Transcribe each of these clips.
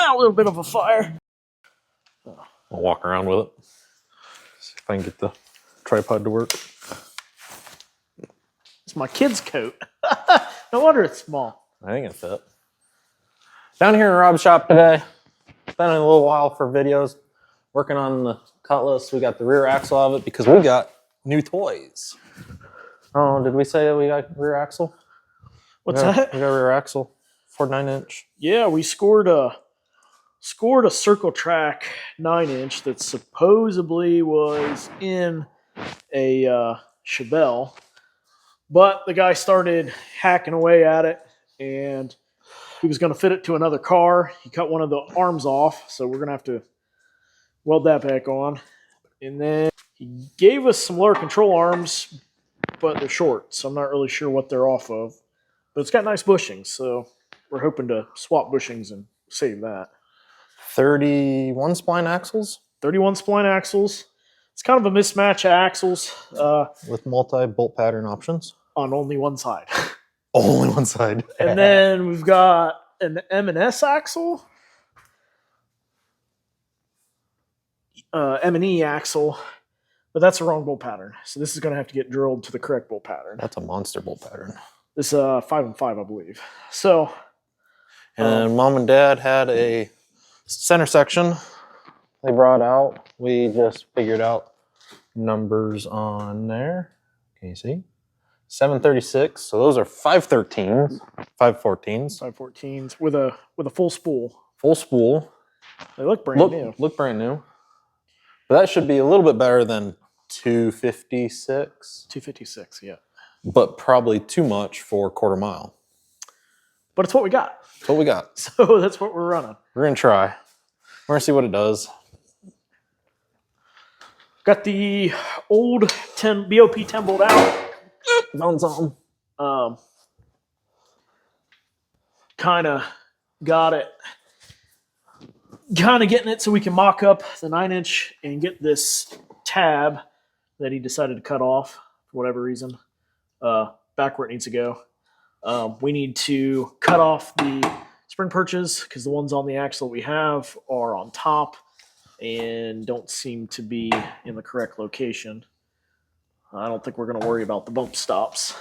A little bit of a fire. I'll walk around with it. See if I can get the tripod to work. It's my kid's coat. No wonder it's small. I think it fit. Down here in Rob's shop today. Been a little while for videos. Working on the Cutlass. We got the rear axle of it because we got new toys. Oh, did we say that we got rear axle? What's that? We got rear axle for 9-inch. Yeah, we scored a circle track 9-inch that supposedly was in a Chevelle, but the guy started hacking away at it and he was going to fit it to another car. He cut one of the arms off, so we're going to have to weld that back on. And then he gave us some lower control arms, but they're short, so I'm not really sure what they're off of. But it's got nice bushings, so we're hoping to swap bushings and save that. 31 spline axles? 31 spline axles. It's kind of a mismatch of axles. With multi-bolt pattern options? On only one side. Only one side. And then we've got an M&S axle. M&E axle. But that's the wrong bolt pattern. So this is going to have to get drilled to the correct bolt pattern. That's a monster bolt pattern. This is 5-5, I believe. So. And Mom and Dad had a center section they brought out. We just figured out numbers on there. Can you see? 736. So those are 513s, 514s. 514s with a full spool. Full spool. They look brand new. Look brand new. But that should be a little bit better than 256. 256, yeah. But probably too much for quarter mile. But it's what we got. That's what we got. So that's what we're running. We're going to try. We're going to see what it does. Got the old BOP 10 bolt out. Found something. Kind of got it. Kind of getting it so we can mock up the 9-inch and get this tab that he decided to cut off for whatever reason back where it needs to go. We need to cut off the spring perches because the ones on the axle we have are on top and don't seem to be in the correct location. I don't think we're going to worry about the bump stops.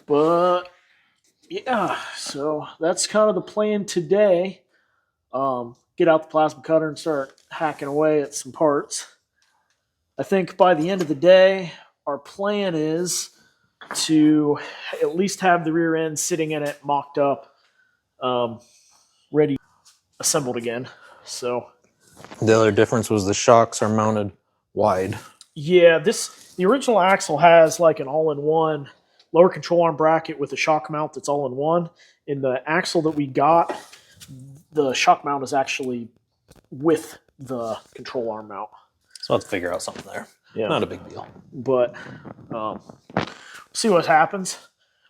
But, yeah, so that's kind of the plan today. Get out the plasma cutter and start hacking away at some parts. I think by the end of the day, our plan is to at least have the rear end sitting in it, mocked up, ready, assembled again. So the other difference was the shocks are mounted wide. Yeah, the original axle has like an all-in-one lower control arm bracket with a shock mount that's all-in-one. In the axle that we got, the shock mount is actually with the control arm mount. So let's figure out something there. Yeah. Not a big deal. But see what happens.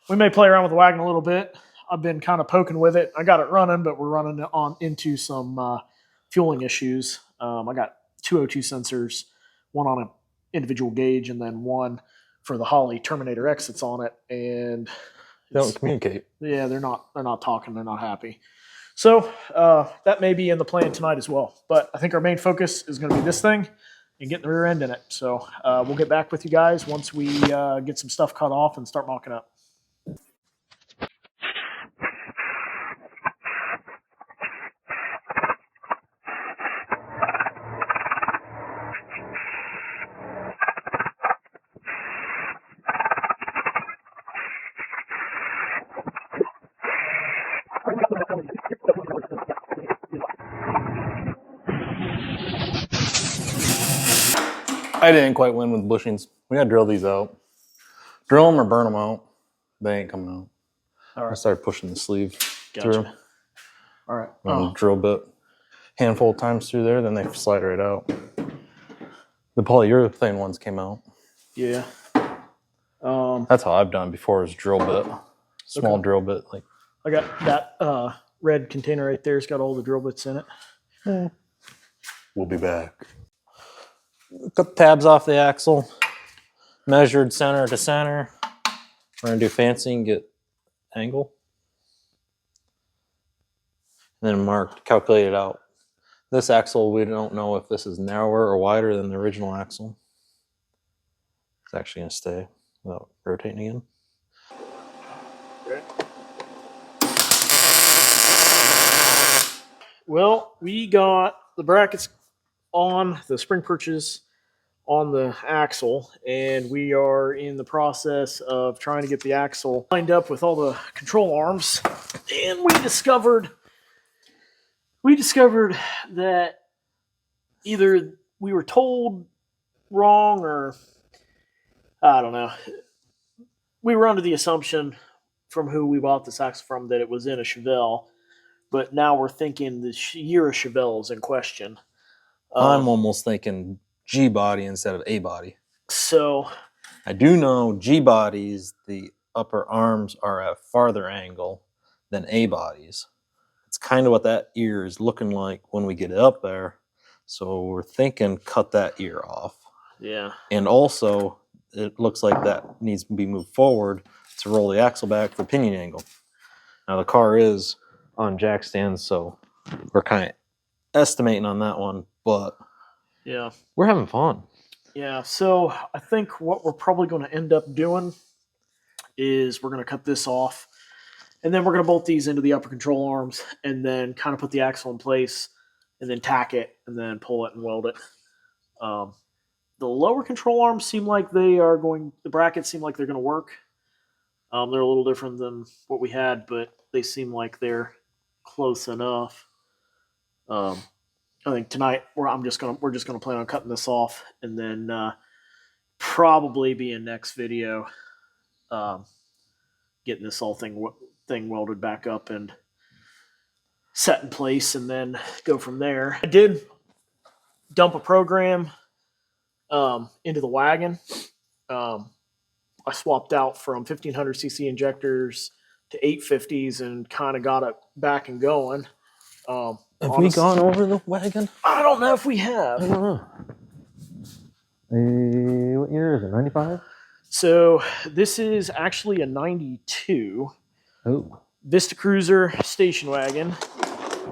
We may play around with the Wagon a little bit. I've been kind of poking with it. I got it running, but we're running on into some fueling issues. I got 2 O2 sensors, one on an individual gauge and then one for the Holley Terminator X that's on it. And they don't communicate. Yeah, they're not talking. They're not happy. So that may be in the plan tonight as well. But I think our main focus is going to be this thing and getting the rear end in it. So we'll get back with you guys once we get some stuff cut off and start mocking up. I didn't quite win with bushings. We got to drill these out. Drill them or burn them out. They ain't coming out. All right. I started pushing the sleeve Gotcha. through. All right. Drill bit handful of times through there, then they slide right out. The polyurethane ones came out. Yeah. That's how I've done before is drill bit. Small drill bit. Like I got that red container right there. It's got all the drill bits in it. We'll be back. Cut the tabs off the axle, measured center to center. We're gonna do fancy and get angle. And then marked, calculate it out. This axle, we don't know if this is narrower or wider than the original axle. It's actually gonna stay without rotating again. Okay. Well, we got the brackets on the spring perches on the axle, and we are in the process of trying to get the axle lined up with all the control arms. And we discovered that either we were told wrong, or I don't know. We were under the assumption from who we bought this axle from that it was in a Chevelle, but now we're thinking the year of Chevelle is in question. I'm almost thinking G body instead of A body. So I do know G bodies, the upper arms are at farther angle than A bodies. It's kind of what that ear is looking like when we get it up there. So we're thinking cut that ear off. yeah. And also, it looks like that needs to be moved forward to roll the axle back for pinion angle. Now the car is on jack stands, so we're kind of estimating on that one, but Yeah. we're having fun. Yeah, so I think what we're probably going to end up doing is we're going to cut this off, and then we're going to bolt these into the upper control arms, and then kind of put the axle in place, and then tack it, and then pull it and weld it. The lower control arms seem like the brackets seem like they're going to work. They're a little different than what we had, but they seem like they're close enough. I think tonight we're just gonna plan on cutting this off, and then probably be in next video, getting this whole thing welded back up and set in place, and then go from there. I did dump a program into the wagon. I swapped out from 1500cc injectors to 850s and kind of got it back and going. Have we gone over the wagon? I don't know if we have. I don't know. What year is it? 95? So this is actually a 92 Oh. Vista Cruiser station wagon.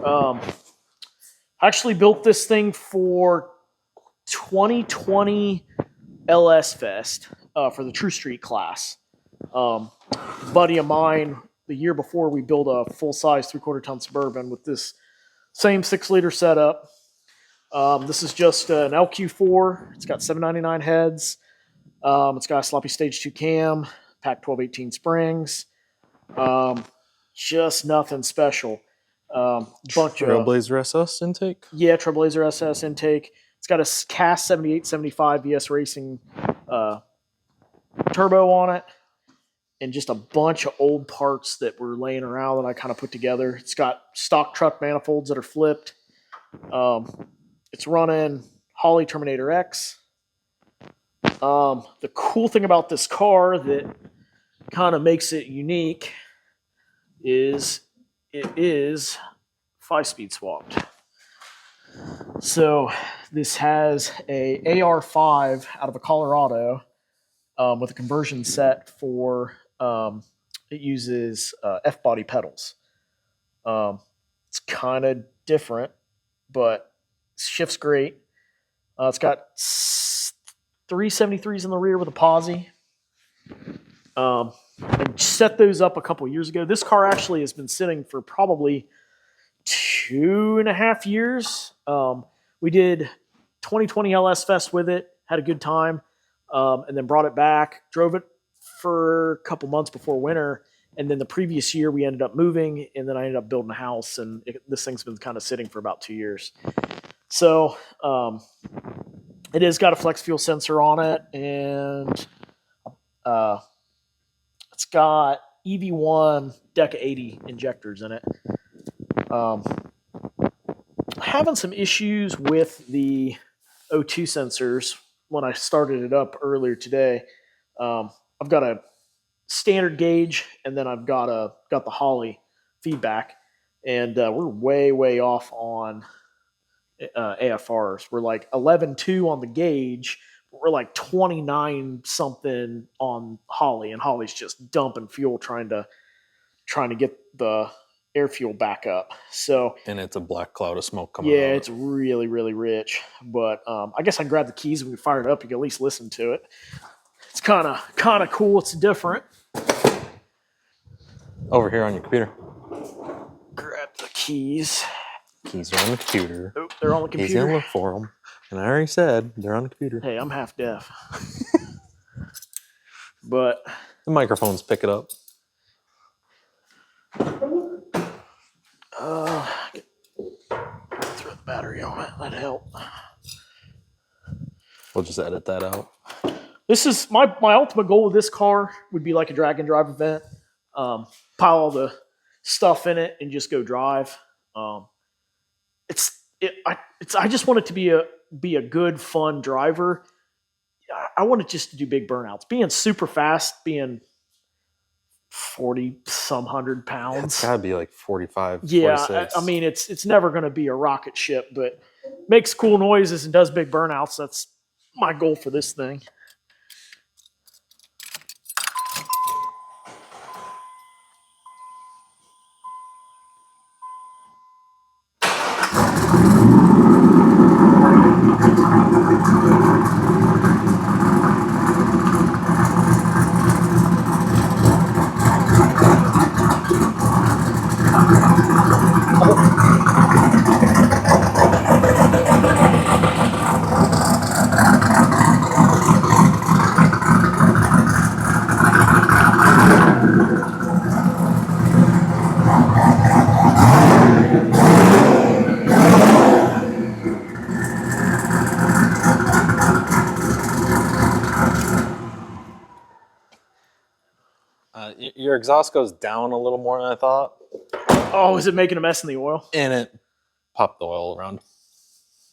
I actually built this thing for 2020 LS Fest for the True Street class. Buddy of mine, the year before, we built a full-size 3/4 ton Suburban with this same 6-liter setup. This is just an LQ4. It's got 799 heads. It's got a sloppy stage 2 cam, pack 1218 springs. Just nothing special. Trailblazer SS intake? Yeah, Trailblazer SS intake. It's got a cast 7875 VS Racing turbo on it, and just a bunch of old parts that were laying around that I kind of put together. It's got stock truck manifolds that are flipped. It's running Holley Terminator X. The cool thing about this car that kind of makes it unique is it is 5-speed swapped. So this has a AR5 out of a Colorado with a conversion set for it uses F-body pedals. It's kind of different, but shifts great. It's got 373s in the rear with a posi. I set those up a couple years ago. This car actually has been sitting for probably 2.5 years. We did 2020 LS Fest with it, had a good time, and then brought it back, drove it for a couple months before winter, and then the previous year we ended up moving, and then I ended up building a house, and this thing's been kind of sitting for about 2 years. So it has got a flex fuel sensor on it, and it's got EV1 Deca 80 injectors in it. Having some issues with the O2 sensors when I started it up earlier today. I've got a standard gauge, and then I've got the Holley feedback, and we're way off on AFRs. We're like 11.2 on the gauge. But we're like 29 something on Holly, and Holly's just dumping fuel trying to get the air fuel back up. So And it's a black cloud of smoke coming yeah, out. it's really, really rich. But I guess I can grab the keys and we fire it up. You can at least listen to it. It's kind of cool. It's different. Over here on your computer. Grab the keys. Keys are on the computer. Oh, they're on the He's gonna computer. look for them. And I already said they're on the computer. Hey, I'm half deaf. But The microphones pick it up. throw the battery on it. That'd help. We'll just edit that out. This is my ultimate goal with this car would be like a drag and drive event. Pile all the stuff in it and just go drive. I just want it to be a good, fun driver. I want it just to do big burnouts. Being super fast, being 40 some hundred pounds. It's gotta be like 45, Yeah, 46. I mean it's never going to be a rocket ship, but makes cool noises and does big burnouts. That's my goal for this thing. Your exhaust goes down a little more than I thought. Oh, is it making a mess in the oil? And it popped the oil around.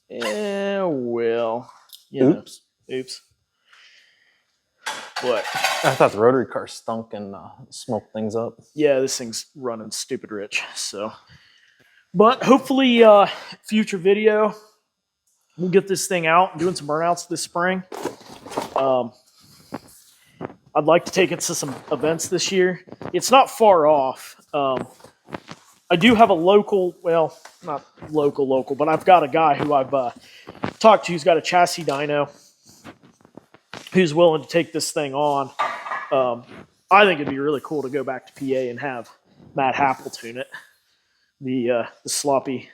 Yeah, well, Oops. Oops. What? I thought the rotary car stunk and smoked things up. Yeah, this thing's running stupid rich. So, but hopefully, future video, we'll get this thing out and doing some burnouts this spring. I'd like to take it to some events this year. It's not far off. I do have a local, well, not local, but I've got a guy who I've talked to who's got a chassis dyno who's willing to take this thing on. I think it'd be really cool to go back to PA and have Matt Happel tune it, the sloppy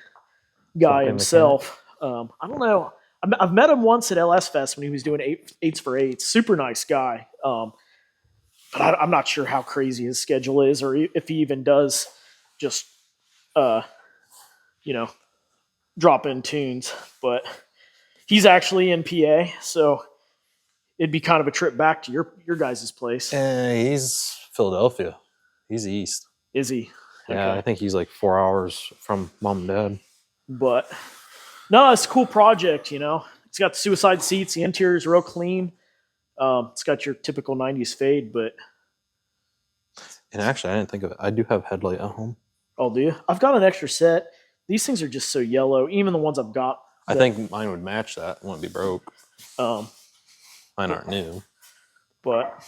guy himself. I don't know. I've met him once at LS Fest when he was doing eights for eights. Super nice guy. But I'm not sure how crazy his schedule is, or if he even does just, drop in tunes. But he's actually in PA, so it'd be kind of a trip back to your guys' place. He's Philadelphia. He's east. Is he? Yeah, okay. I think he's like 4 hours from mom and dad. But no, it's a cool project. It's got the suicide seats. The interior's real clean. It's got your typical 90s fade, but... And actually, I didn't think of it. I do have headlight at home. Oh, do you? I've got an extra set. These things are just so yellow. Even the ones I've got. I think mine would match that. It wouldn't be broke. Mine aren't new. But,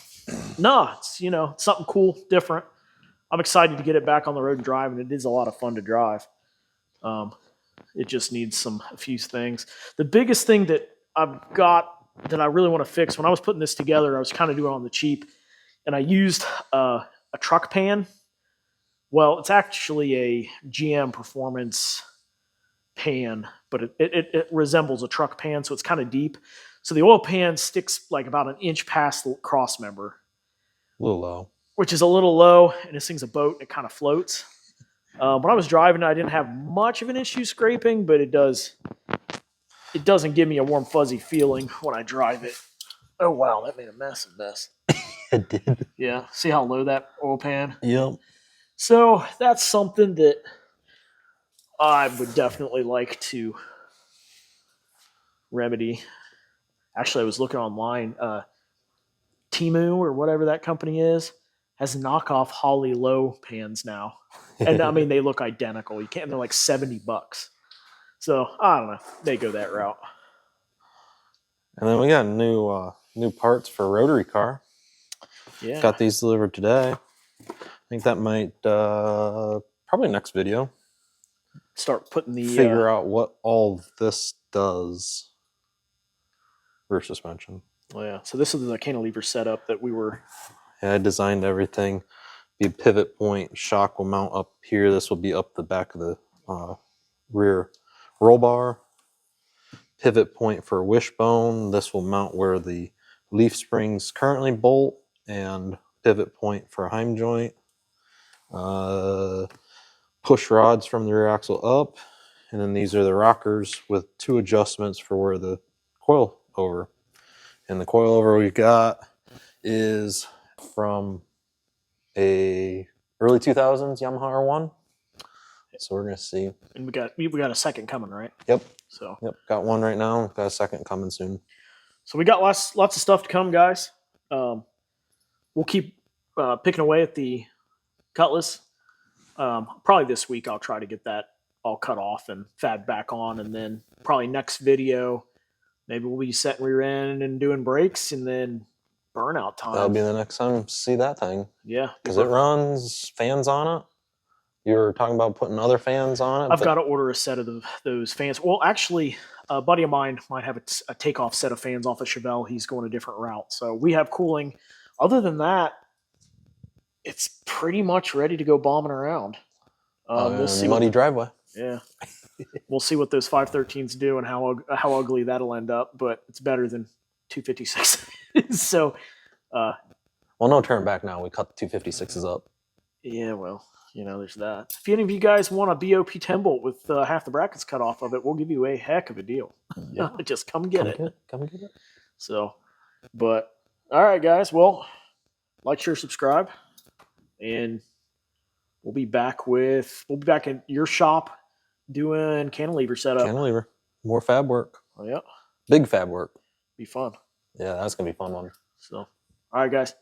no, it's, something cool, different. I'm excited to get it back on the road and drive, and it is a lot of fun to drive. It just needs a few things. The biggest thing that I've got that I really want to fix, when I was putting this together, I was kind of doing it on the cheap, and I used a truck pan. Well, it's actually a GM Performance pan, but it resembles a truck pan, so it's kind of deep. So the oil pan sticks like about an inch past the cross member. A little low. Which is a little low, and this thing's a boat, and it kind of floats. When I was driving, I didn't have much of an issue scraping, but it doesn't give me a warm, fuzzy feeling when I drive it. Oh, wow, that made a mess of this. It did. Yeah, see how low that oil pan? Yep. So that's something that I would definitely like to remedy. Actually, I was looking online. Temu, or whatever that company is, has knockoff Holley low pans now. And I mean, they look identical. They're like $70. So I don't know. They go that route. And then we got new parts for Rotary Car. Yeah. Got these delivered today. I think that might probably next video. Start putting the figure out what all this does. Rear suspension. Oh yeah. So this is the cantilever setup that we were. Yeah, I designed everything. Be a pivot point. Shock will mount up here. This will be up the back of the rear roll bar. Pivot point for wishbone. This will mount where the leaf springs currently bolt, and pivot point for heim joint. Push rods from the rear axle up, and then these are the rockers with 2 adjustments for where the coil over. And the coil over we've got is from a early 2000s Yamaha R1. So we're gonna see. And we got a second coming, right? Yep. So Got one right now. Got a second coming soon. So we got lots of stuff to come, guys. We'll keep picking away at the Cutlass. Probably this week I'll try to get that all cut off and fab back on, and then probably next video maybe we'll be setting rear end and doing brakes, and then burnout time. That'll be the next time to see that thing. Yeah, because it runs fans on it. You were talking about putting other fans on it. I've got to order a set of those fans. Well, actually, a buddy of mine might have a takeoff set of fans off of Chevelle. He's going a different route, so we have cooling. Other than that, it's pretty much ready to go bombing around. We'll see muddy driveway. Yeah, we'll see what those 513s do and how ugly that'll end up. But it's better than 256. So, well, no turn back now. We cut the 256s up. Yeah, well, there's that. If any of you guys want a BOP 10 bolt with half the brackets cut off of it, we'll give you a heck of a deal. Yeah. Just come get it. Come get it. So, but all right, guys. Well, like, share, subscribe, and we'll be back in your shop doing cantilever setup. Cantilever, more fab work. Oh yeah, big fab work. Be fun. Yeah, that's gonna be a fun one. So, all right, guys.